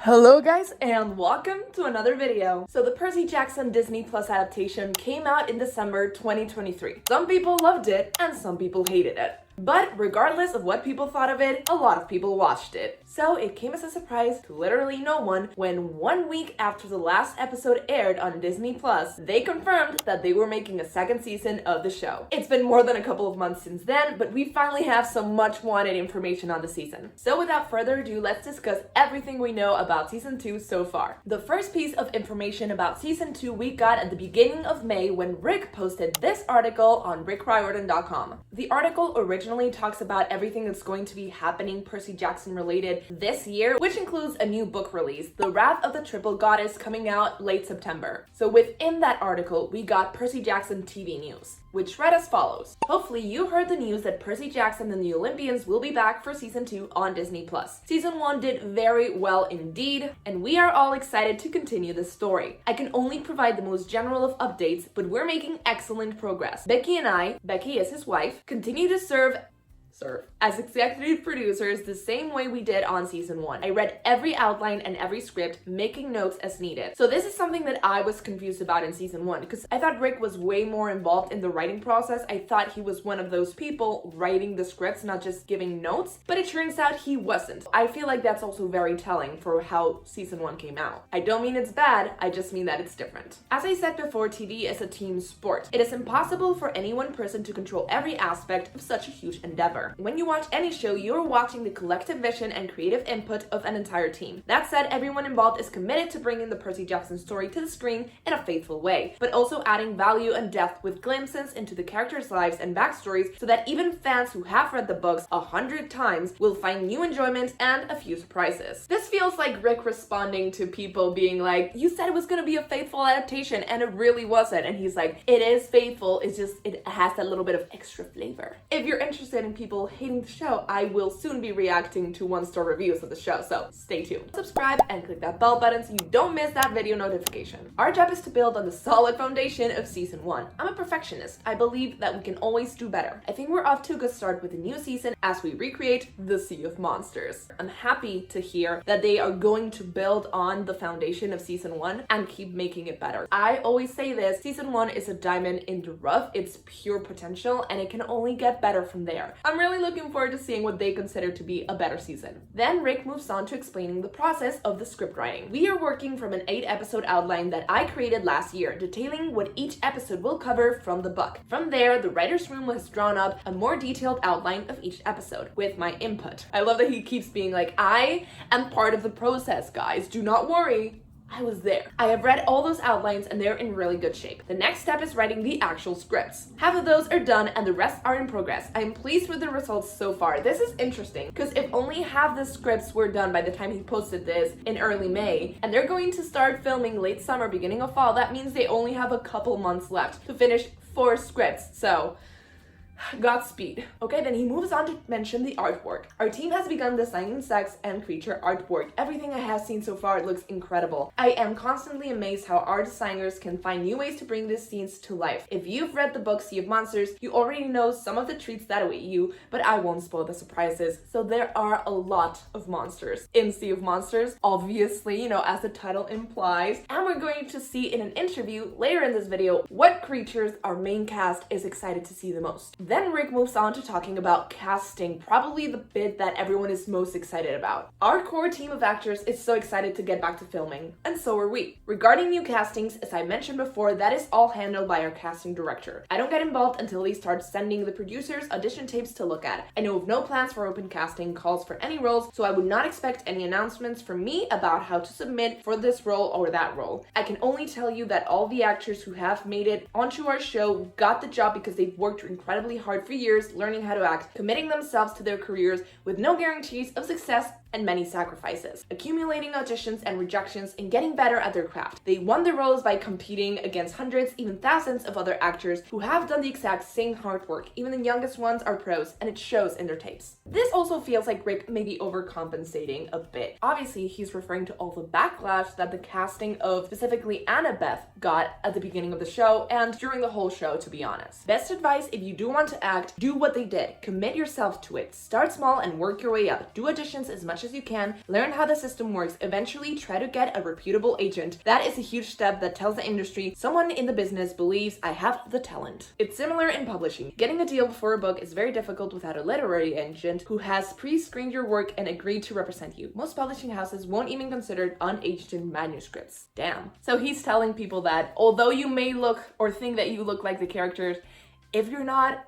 Hello guys and welcome to another video. So the Percy Jackson Disney Plus adaptation came out in December 2023. Some people loved it and some people hated it. But regardless of what people thought of it, a lot of people watched it. So it came as a surprise to literally no one when 1 week after the last episode aired on Disney Plus, they confirmed that they were making a second season of the show. It's been more than a couple of months since then, but we finally have some much wanted information on the season. So without further ado, let's discuss everything we know about season 2 so far. The first piece of information about season 2 we got at the beginning of May when Rick posted this article on rickriordan.com. The article originally talks about everything that's going to be happening Percy Jackson related this year, which includes a new book release, The Wrath of the Triple Goddess, coming out late September. So within that article, we got Percy Jackson TV news, which read as follows. Hopefully you heard the news that Percy Jackson and the Olympians will be back for season 2 on Disney Plus. Season 1 did very well indeed, and we are all excited to continue this story. I can only provide the most general of updates, but we're making excellent progress. Becky and I, Becky is his wife, continue to serve as executive producers the same way we did on season 1. I read every outline and every script, making notes as needed. So this is something that I was confused about in season 1 because I thought Rick was way more involved in the writing process. I thought he was one of those people writing the scripts, not just giving notes, but it turns out he wasn't. I feel like that's also very telling for how season 1 came out. I don't mean it's bad, I just mean that it's different. As I said before, TV is a team sport. It is impossible for any one person to control every aspect of such a huge endeavor. When you watch any show, you're watching the collective vision and creative input of an entire team. That said, everyone involved is committed to bringing the Percy Jackson story to the screen in a faithful way, but also adding value and depth with glimpses into the characters' lives and backstories so that even fans who have read the books 100 times will find new enjoyment and a few surprises. This feels like Rick responding to people being like, you said it was gonna be a faithful adaptation and it really wasn't. And he's like, it is faithful, it's just, it has that little bit of extra flavor. If you're interested in people hating the show, I will soon be reacting to 1-star reviews of the show, so stay tuned. Subscribe and click that bell button so you don't miss that video notification. Our job is to build on the solid foundation of season 1. I'm a perfectionist. I believe that we can always do better. I think we're off to a good start with the new season as we recreate the Sea of Monsters. I'm happy to hear that they are going to build on the foundation of season 1 and keep making it better. I always say this, season 1 is a diamond in the rough. It's pure potential and it can only get better from there. I'm really looking forward to seeing what they consider to be a better season. Then Rick moves on to explaining the process of the script writing. We are working from an 8-episode outline that I created last year, detailing what each episode will cover from the book. From there, the writer's room has drawn up a more detailed outline of each episode with my input. I love that he keeps being like, I am part of the process, guys. Do not worry. I was there. I have read all those outlines and they're in really good shape. The next step is writing the actual scripts. Half of those are done and the rest are in progress. I am pleased with the results so far. This is interesting because if only half the scripts were done by the time he posted this in early May and they're going to start filming late summer, beginning of fall, that means they only have a couple months left to finish 4 scripts. So Godspeed. Okay, then he moves on to mention the artwork. Our team has begun designing sex and creature artwork. Everything I have seen so far looks incredible. I am constantly amazed how our designers can find new ways to bring these scenes to life. If you've read the book Sea of Monsters, you already know some of the treats that await you, but I won't spoil the surprises. So there are a lot of monsters in Sea of Monsters, obviously, as the title implies. And we're going to see in an interview later in this video what creatures our main cast is excited to see the most. Then Rick moves on to talking about casting, probably the bit that everyone is most excited about. Our core team of actors is so excited to get back to filming, and so are we. Regarding new castings, as I mentioned before, that is all handled by our casting director. I don't get involved until they start sending the producers audition tapes to look at. I know of no plans for open casting calls for any roles, so I would not expect any announcements from me about how to submit for this role or that role. I can only tell you that all the actors who have made it onto our show got the job because they've worked incredibly hard for years learning how to act, committing themselves to their careers with no guarantees of success and many sacrifices, accumulating auditions and rejections and getting better at their craft. They won their roles by competing against hundreds, even thousands of other actors who have done the exact same hard work. Even the youngest ones are pros, and it shows in their tapes. This also feels like Rick may be overcompensating a bit. Obviously, he's referring to all the backlash that the casting of specifically Annabeth got at the beginning of the show and during the whole show, to be honest. Best advice, if you do want to act, do what they did. Commit yourself to it. Start small and work your way up. Do auditions as much much as you can, learn how the system works, eventually try to get a reputable agent. That is a huge step that tells the industry someone in the business believes I have the talent. It's similar in publishing. Getting a deal for a book is very difficult without a literary agent who has pre-screened your work and agreed to represent you. Most publishing houses won't even consider unaged manuscripts. Damn. So he's telling people that although you may look or think that you look like the characters, if you're not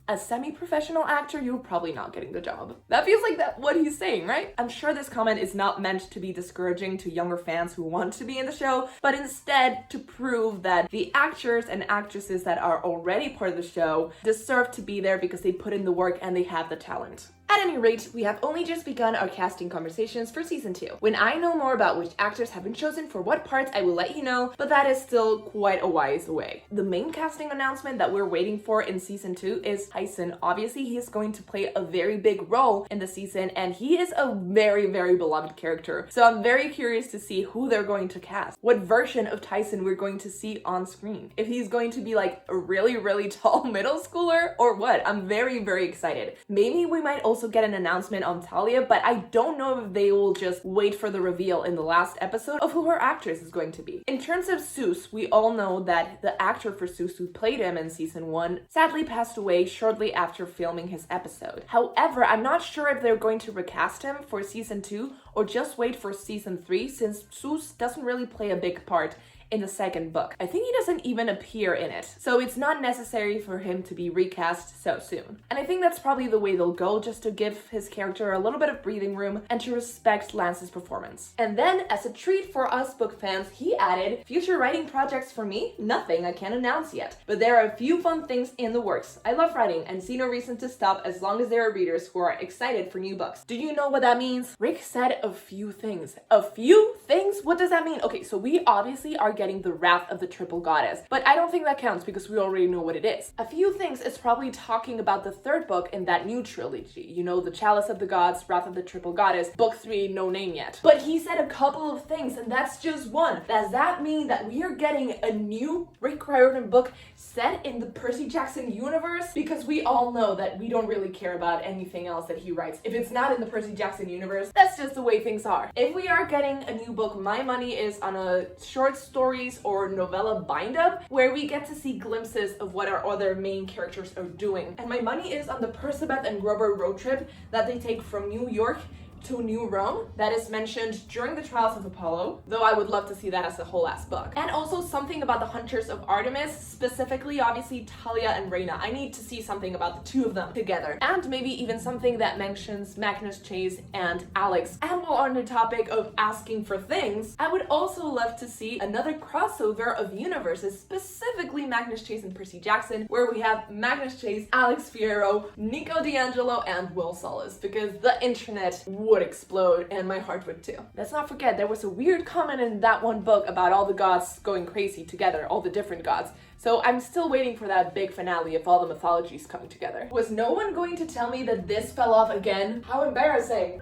a semi-professional actor, you're probably not getting the job. That feels like what he's saying, right? I'm sure this comment is not meant to be discouraging to younger fans who want to be in the show, but instead to prove that the actors and actresses that are already part of the show deserve to be there because they put in the work and they have the talent. At any rate, we have only just begun our casting conversations for season 2. When I know more about which actors have been chosen for what parts, I will let you know, but that is still quite a ways away. The main casting announcement that we're waiting for in season 2 is Tyson. Obviously, he is going to play a very big role in the season, and he is a very, very beloved character. So I'm very curious to see who they're going to cast. What version of Tyson we're going to see on screen. If he's going to be like a really, really tall middle schooler or what. I'm very, very excited. Maybe we might also get an announcement on Talia, but I don't know if they will just wait for the reveal in the last episode of who her actress is going to be. In terms of Zeus, we all know that the actor for Zeus who played him in season 1 sadly passed away shortly after filming his episode. However, I'm not sure if they're going to recast him for season 2 or just wait for season 3 since Zeus doesn't really play a big part in the second book. I think he doesn't even appear in it, so it's not necessary for him to be recast so soon. And I think that's probably the way they'll go, just to give his character a little bit of breathing room and to respect Lance's performance. And then, as a treat for us book fans, he added, future writing projects for me? Nothing I can announce yet, but there are a few fun things in the works. I love writing and see no reason to stop as long as there are readers who are excited for new books. Do you know what that means? Rick said a few things. A few things? What does that mean? Okay, so we obviously are getting the Wrath of the Triple Goddess, but I don't think that counts because we already know what it is. A few things is probably talking about the third book in that new trilogy. You know, the Chalice of the Gods, Wrath of the Triple Goddess, book 3, no name yet. But he said a couple of things, and that's just one. Does that mean that we are getting a new Rick Riordan book set in the Percy Jackson universe? Because we all know that we don't really care about anything else that he writes. If it's not in the Percy Jackson universe, that's just the way things are. If we are getting a new book, my money is on a short stories or novella bind-up where we get to see glimpses of what our other main characters are doing. And my money is on the Percabeth and Grover road trip that they take from New York to New Rome that is mentioned during the Trials of Apollo, though I would love to see that as a whole ass book. And also something about the Hunters of Artemis, specifically obviously Talia and Reyna. I need to see something about the two of them together. And maybe even something that mentions Magnus Chase and Alex. And while on the topic of asking for things, I would also love to see another crossover of universes, specifically Magnus Chase and Percy Jackson, where we have Magnus Chase, Alex Fierro, Nico D'Angelo, and Will Solis, because the internet would explode and my heart would too. Let's not forget there was a weird comment in that one book about all the gods going crazy together, all the different gods. So I'm still waiting for that big finale of all the mythologies coming together. Was no one going to tell me that this fell off again? How embarrassing.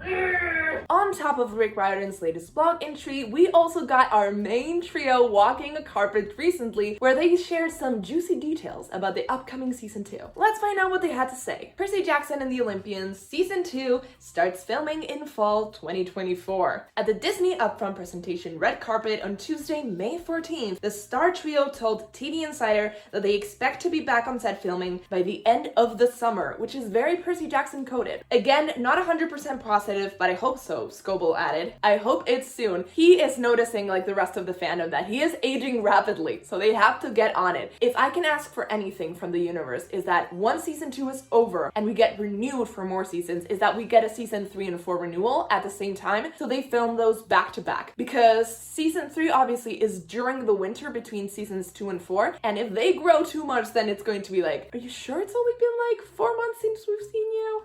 On top of Rick Riordan's latest blog entry, we also got our main trio walking a carpet recently where they shared some juicy details about the upcoming season 2. Let's find out what they had to say. Percy Jackson and the Olympians season 2 starts filming in fall 2024. At the Disney Upfront presentation red carpet on Tuesday, May 14th, the star trio told TV Insider that they expect to be back on set filming by the end of the summer, which is very Percy Jackson coded. Again, not 100% positive, but I hope so, Scoble added. I hope it's soon. He is noticing, like the rest of the fandom, that he is aging rapidly, so they have to get on it. If I can ask for anything from the universe, is that once season 2 is over and we get renewed for more seasons, is that we get a season 3 and 4 renewal at the same time, so they film those back to back. Because season 3 obviously is during the winter between seasons 2 and 4, and if they grow too much, then it's going to be like, are you sure it's only been like 4 months since we've seen you?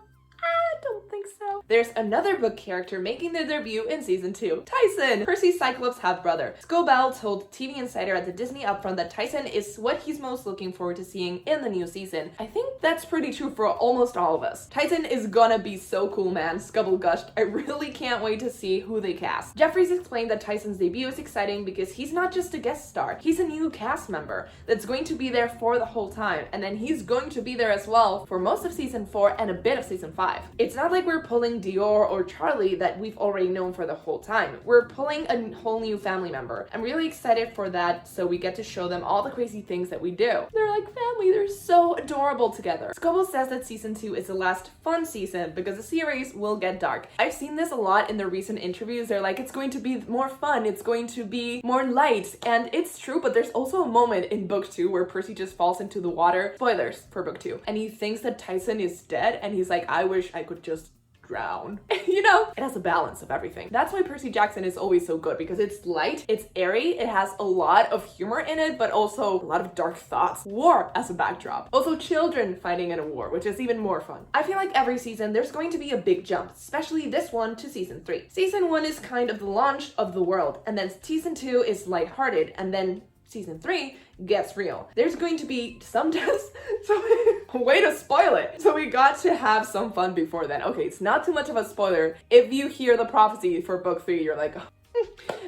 I don't think so. There's another book character making their debut in season 2, Tyson, Percy's Cyclops half-brother. Scobell told TV Insider at the Disney Upfront that Tyson is what he's most looking forward to seeing in the new season. I think that's pretty true for almost all of us. Tyson is gonna be so cool, man, Scobell gushed. I really can't wait to see who they cast. Jeffries explained that Tyson's debut is exciting because he's not just a guest star, he's a new cast member that's going to be there for the whole time, and then he's going to be there as well for most of season 4 and a bit of season 5. 2025. It's not like we're pulling Dior or Charlie that we've already known for the whole time. We're pulling a whole new family member. I'm really excited for that, so we get to show them all the crazy things that we do. They're like family, they're so adorable together. Scoble says that season 2 is the last fun season because the series will get dark. I've seen this a lot in the recent interviews. They're like, it's going to be more fun, it's going to be more light, and it's true, but there's also a moment in book 2 where Percy just falls into the water. Spoilers for book 2. And he thinks that Tyson is dead, and he's like, I wish I could just drown. You know, it has a balance of everything. That's why Percy Jackson is always so good, because it's light, it's airy, it has a lot of humor in it, but also a lot of dark thoughts. War as a backdrop. Also children fighting in a war, which is even more fun. I feel like every season there's going to be a big jump, especially this one to season 3. Season 1 is kind of the launch of the world, and then season 2 is lighthearted, and then season 3 gets real. There's going to be some deaths, way to spoil it. So we got to have some fun before then. Okay, it's not too much of a spoiler. If you hear the prophecy for book 3, you're like,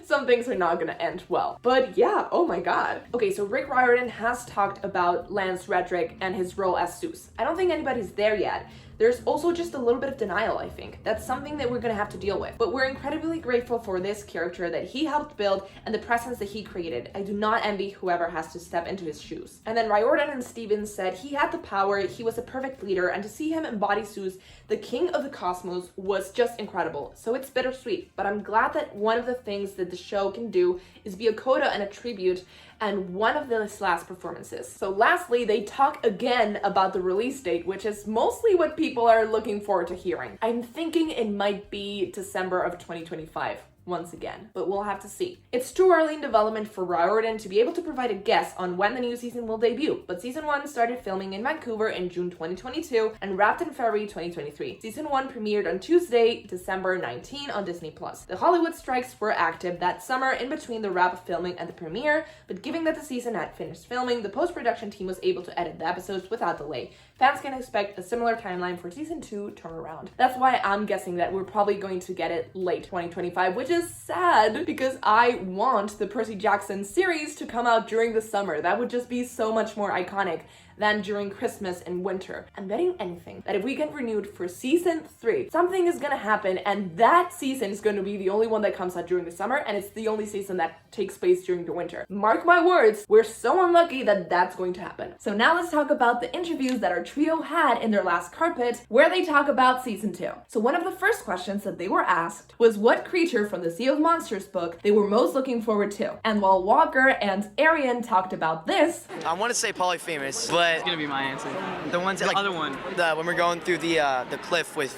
some things are not gonna end well. But yeah, oh my god. Okay, so Rick Riordan has talked about Lance Redrick and his role as Zeus. I don't think anybody's there yet. There's also just a little bit of denial, I think. That's something that we're gonna have to deal with. But we're incredibly grateful for this character that he helped build and the presence that he created. I do not envy whoever has to step into his shoes. And then Riordan and Stevens said he had the power, he was a perfect leader, and to see him embody Zeus, the king of the cosmos, was just incredible. So it's bittersweet, but I'm glad that one of the things that the show can do is be a coda and a tribute, and one of the last performances. So lastly, they talk again about the release date, which is mostly what people are looking forward to hearing. I'm thinking it might be December of 2025. Once again, but we'll have to see. It's too early in development for Riordan to be able to provide a guess on when the new season will debut, but season 1 started filming in Vancouver in June 2022 and wrapped in February 2023. Season 1 premiered on Tuesday, December 19 on Disney+. The Hollywood strikes were active that summer in between the wrap of filming and the premiere, but given that the season had finished filming, the post-production team was able to edit the episodes without delay. Fans can expect a similar timeline for season 2 turnaround. That's why I'm guessing that we're probably going to get it late 2025, which is sad because I want the Percy Jackson series to come out during the summer. That would just be so much more iconic than during Christmas and winter. I'm betting anything that if we get renewed for season 3, something is gonna happen, and that season is gonna be the only one that comes out during the summer, and it's the only season that takes place during the winter. Mark my words, we're so unlucky that that's going to happen. So now let's talk about the interviews that our trio had in their last carpet, where they talk about season 2. So one of the first questions that they were asked was what creature from the Sea of Monsters book they were most looking forward to. And while Walker and Aryan talked about this, I want to say Polyphemus, but It's gonna be my answer. the ones that, The like, other one. when we're going through the cliff with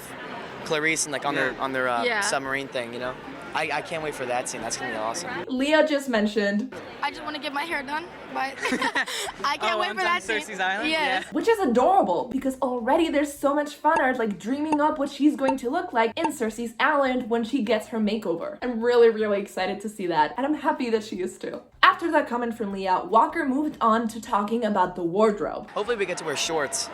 Clarice and like on their Yeah. submarine thing, you know. I can't wait for that scene. That's gonna be awesome. Leah just mentioned, I just want to get my hair done, but I can't wait for that scene. Cersei's Island? Yes. which is adorable because already there's so much fun art, like dreaming up what she's going to look like in Cersei's Island when she gets her makeover. I'm really excited to see that, and I'm happy that she is too. After that comment from Leah, Walker moved on to talking about the wardrobe. Hopefully we get to wear shorts.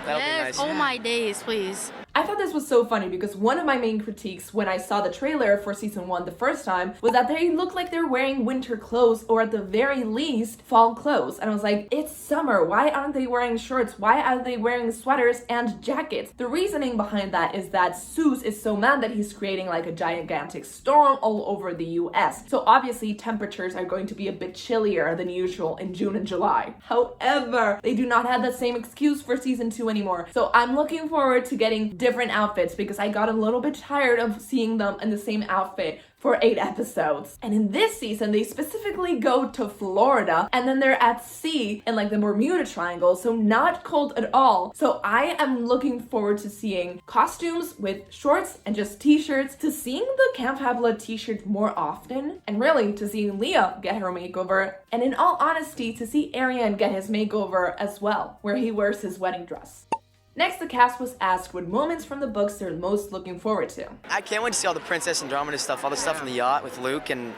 That'll be Yes. nice. Oh my days, please. I thought this was so funny because one of my main critiques when I saw the trailer for season 1 the first time was that they look like they're wearing winter clothes, or at the very least fall clothes. And I was like, it's summer, why aren't they wearing shorts? Why are they wearing sweaters and jackets? The reasoning behind that is that Zeus is so mad that he's creating like a gigantic storm all over the US. So obviously temperatures are going to be a bit chillier than usual in June and July. However, they do not have that same excuse for season 2 anymore. So I'm looking forward to getting different outfits because I got a little bit tired of seeing them in the same outfit for 8 episodes. And in this season, they specifically go to Florida, and then they're at sea in like the Bermuda Triangle, so not cold at all. So I am looking forward to seeing costumes with shorts and just t-shirts, to seeing the Camp Fabula t-shirt more often, and really to seeing Leah get her makeover, and in all honesty, to see Aryan get his makeover as well, where he wears his wedding dress. Next, the cast was asked what moments from the books they're most looking forward to. I can't wait to see all the Princess Andromeda stuff, all the stuff on the yacht with Luke and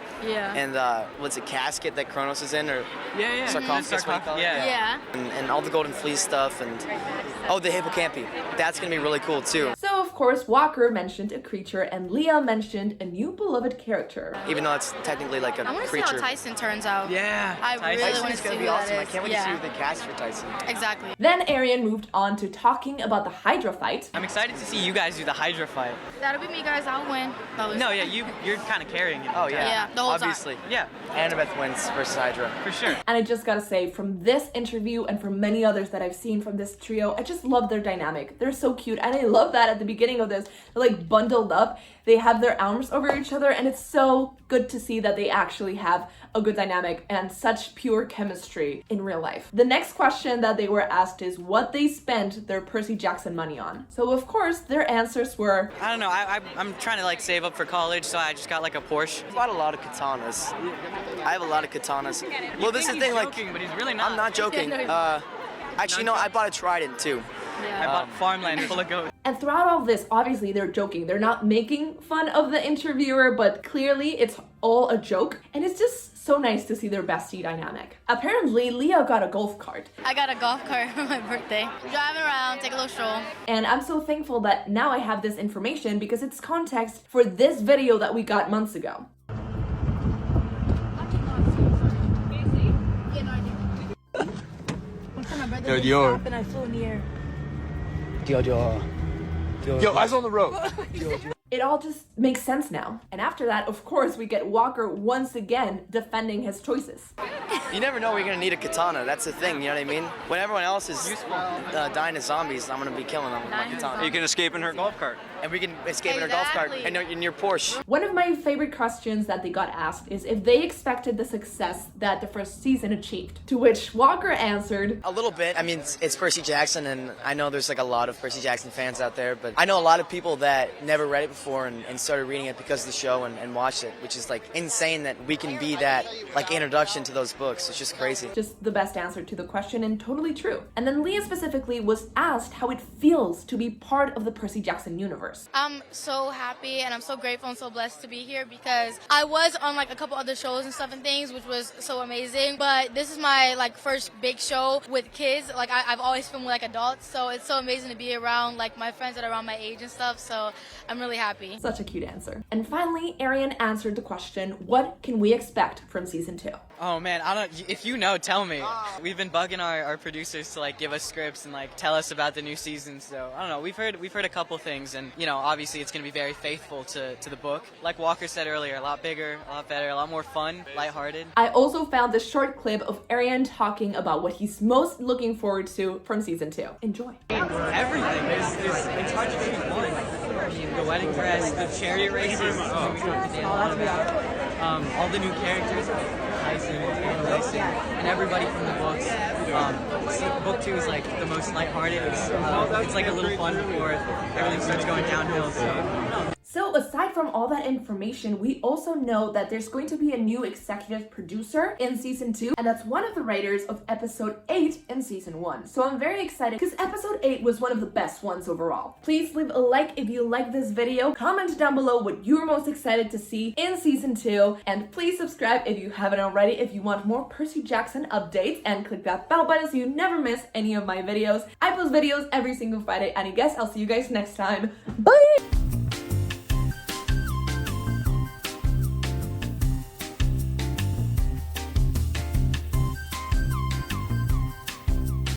what's it, casket that Kronos is in, or Yeah. sarcophagus, what do you call it? Yeah. Yeah. And all the Golden Fleece stuff, and the hippocampi. That's gonna be really cool too. So of course, Walker mentioned a creature and Leah mentioned a new beloved character. Even though it's technically like a I want to see creature. how Tyson turns out. Yeah. I really want to Tyson's see gonna who be that awesome. I is. can't wait to see who they cast for Tyson. Exactly. Then Aryan moved on to talking about the Hydra fight. I'm excited to see you guys do the Hydra fight. That'll be me, guys. I'll win. No, yeah, you're kind of carrying it. Oh yeah. Yeah, the whole time. Obviously. Yeah, Annabeth wins versus Hydra. for sure. And I just gotta say, from this interview and from many others that I've seen from this trio, I just love their dynamic. They're so cute. And I love that at the beginning of this, they're like bundled up. They have their arms over each other, and it's so good to see that they actually have a good dynamic and such pure chemistry in real life. The next question that they were asked is what they spent their Percy Jackson money on. So of course, their answers were, I don't know. I'm trying to like save up for college, so I just got like a Porsche. I bought a lot of katanas. I have a lot of katanas. Well, this is the thing, like, joking, but he's really not. I'm not joking. Actually, no, I bought a trident too. I bought farmland full of goats. and throughout all this, obviously they're joking. They're not making fun of the interviewer, but clearly it's all a joke. And it's just so nice to see their bestie dynamic. Apparently, Leah got a golf cart. I got a golf cart for my birthday. Driving around, take a little stroll. And I'm so thankful that now I have this information because it's context for this video that we got months ago. Yo, Dior. And I flew in the air. Yo, eyes on the road. It all just makes sense now. And after that, of course, we get Walker once again defending his choices. You never know when you're gonna need a katana. That's the thing, you know what I mean? When everyone else is dying as zombies, I'm gonna be killing them with my katana. You can escape in her golf cart. And we can escape in our golf cart Exactly. and in your Porsche. One of my favorite questions that they got asked is if they expected the success that the first season achieved. To which Walker answered, A little bit. I mean, it's Percy Jackson, and I know there's like a lot of Percy Jackson fans out there, but I know a lot of people that never read it before and started reading it because of the show and watched it, which is like insane that we can be that like introduction to those books. It's just crazy. just the best answer to the question and totally true. And then Leah specifically was asked how it feels to be part of the Percy Jackson universe. I'm so happy and I'm so grateful and so blessed to be here because I was on like a couple other shows and stuff and things, which was so amazing. But this is my like first big show with kids. Like I've always filmed with like adults, so it's so amazing to be around like my friends that are around my age and stuff. So I'm really happy. Such a cute answer. And finally, Aryan answered the question, what can we expect from season 2? Oh man, I don't. If you know, tell me. We've been bugging our producers to like give us scripts and like tell us about the new season. So I don't know. We've heard a couple things, and you know, obviously it's gonna be very faithful to the book. Like Walker said earlier, a lot bigger, a lot better, a lot more fun, lighthearted. I also found this short clip of Aryan talking about what he's most looking forward to from season 2. Enjoy. Everything. It's hard to choose one. I mean, the wedding dress, the chariot races, we talked to Dan a lot about. All the new characters, like Tyson and everybody from the books. Book 2 is like the most lighthearted. It's like a little fun before everything starts going downhill. So aside from all that information, we also know that there's going to be a new executive producer in season 2, and that's one of the writers of episode 8 in season 1. So I'm very excited because episode 8 was one of the best ones overall. Please leave a like if you like this video, comment down below what you're most excited to see in season 2, and please subscribe if you haven't already if you want more Percy Jackson updates, and click that bell button so you never miss any of my videos. I post videos every single Friday, and I guess I'll see you guys next time. Bye!